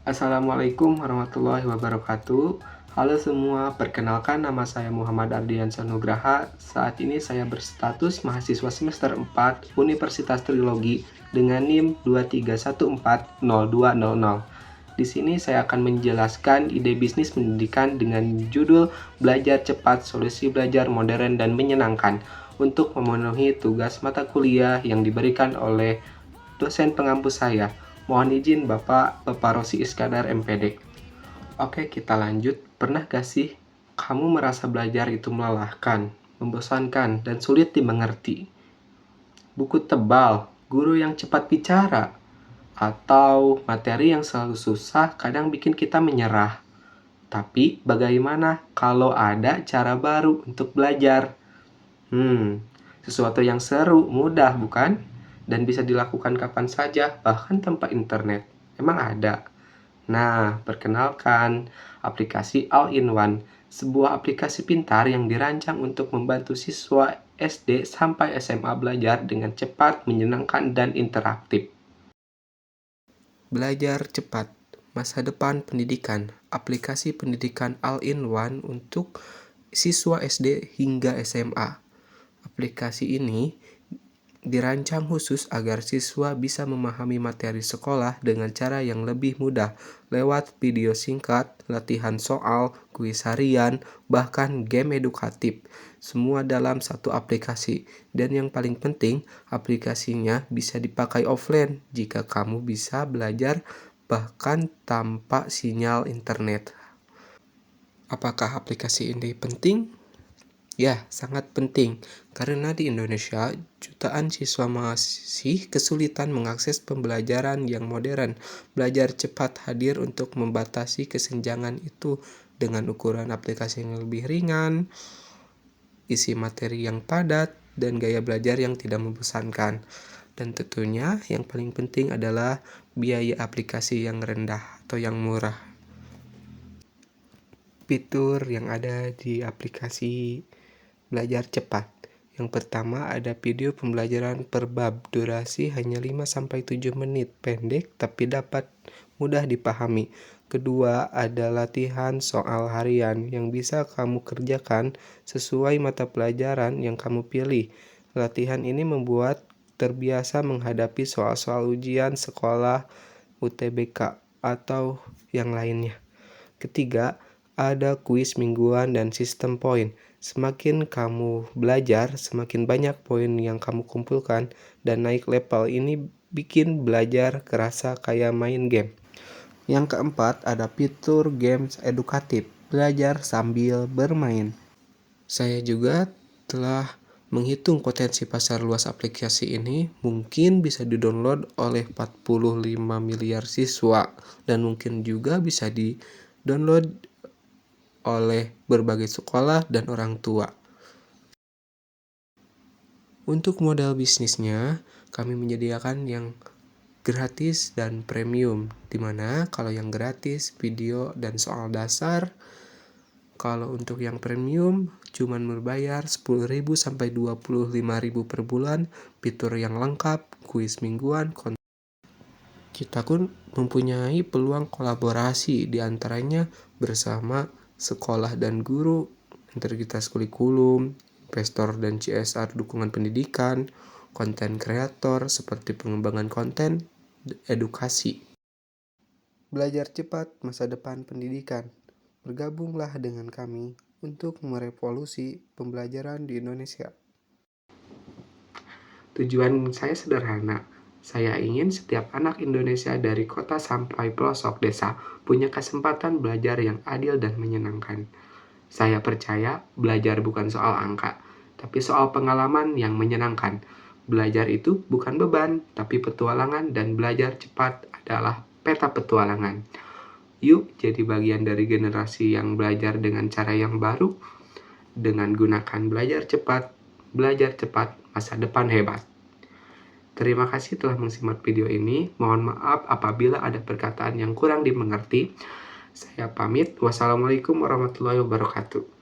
Assalamualaikum warahmatullahi wabarakatuh. Halo semua, perkenalkan nama saya Muhammad Ardiansyah Nugraha. Saat ini saya berstatus mahasiswa semester 4 Universitas Trilogi dengan NIM 23140200. Di sini saya akan menjelaskan ide bisnis pendidikan dengan judul Belajar Cepat, Solusi Belajar Modern dan Menyenangkan untuk memenuhi tugas mata kuliah yang diberikan oleh dosen pengampu saya. Mohon izin Bapak Rosi Iskandar MPD. Oke, kita lanjut. Pernah gak sih kamu merasa belajar itu melelahkan, membosankan, dan sulit dimengerti? Buku tebal, guru yang cepat bicara, atau materi yang selalu susah kadang bikin kita menyerah. Tapi bagaimana kalau ada cara baru untuk belajar? Sesuatu yang seru, mudah bukan? Dan bisa dilakukan kapan saja, bahkan tanpa internet. Emang ada? Nah, perkenalkan aplikasi All-in-One, sebuah aplikasi pintar yang dirancang untuk membantu siswa SD sampai SMA belajar dengan cepat, menyenangkan, dan interaktif. Belajar cepat, masa depan pendidikan, aplikasi pendidikan All-in-One untuk siswa SD hingga SMA. Aplikasi ini dirancang khusus agar siswa bisa memahami materi sekolah dengan cara yang lebih mudah lewat video singkat, latihan soal, kuis harian, bahkan game edukatif. Semua dalam satu aplikasi. Dan yang paling penting, aplikasinya bisa dipakai offline jika kamu bisa belajar bahkan tanpa sinyal internet. Apakah aplikasi ini penting? Ya, sangat penting, karena di Indonesia, jutaan siswa masih kesulitan mengakses pembelajaran yang modern. Belajar cepat hadir untuk membatasi kesenjangan itu dengan ukuran aplikasi yang lebih ringan, isi materi yang padat, dan gaya belajar yang tidak membosankan. Dan tentunya yang paling penting adalah biaya aplikasi yang rendah atau yang murah. Fitur yang ada di aplikasi belajar cepat. Yang pertama ada video pembelajaran per bab, durasi hanya 5-7 menit, pendek tapi dapat mudah dipahami. Kedua ada latihan soal harian yang bisa kamu kerjakan sesuai mata pelajaran yang kamu pilih. Latihan ini membuat terbiasa menghadapi soal-soal ujian sekolah, UTBK, atau yang lainnya. Ketiga, ada kuis mingguan dan sistem poin. Semakin kamu belajar, semakin banyak poin yang kamu kumpulkan, dan naik level ini bikin belajar kerasa kayak main game. Yang keempat, ada fitur games edukatif, belajar sambil bermain. Saya juga telah menghitung potensi pasar luas aplikasi ini mungkin bisa didownload oleh 45 miliar siswa dan mungkin juga bisa di-download oleh berbagai sekolah dan orang tua. Untuk modal bisnisnya, kami menyediakan yang gratis dan premium, di mana kalau yang gratis video dan soal dasar, kalau untuk yang premium cuman berbayar 10.000 sampai 25.000 per bulan, fitur yang lengkap, kuis mingguan, kita pun mempunyai peluang kolaborasi di antaranya bersama sekolah dan guru, integritas kurikulum, investor dan CSR dukungan pendidikan, konten kreator seperti pengembangan konten, edukasi. Belajar cepat masa depan pendidikan. Bergabunglah dengan kami untuk merevolusi pembelajaran di Indonesia. Tujuan saya sederhana. Saya ingin setiap anak Indonesia dari kota sampai pelosok desa punya kesempatan belajar yang adil dan menyenangkan. Saya percaya belajar bukan soal angka, tapi soal pengalaman yang menyenangkan. Belajar itu bukan beban, tapi petualangan, dan belajar cepat adalah peta petualangan. Yuk jadi bagian dari generasi yang belajar dengan cara yang baru, dengan gunakan belajar cepat, masa depan hebat. Terima kasih telah mensimak video ini. Mohon maaf apabila ada perkataan yang kurang dimengerti. Saya pamit. Wassalamualaikum warahmatullahi wabarakatuh.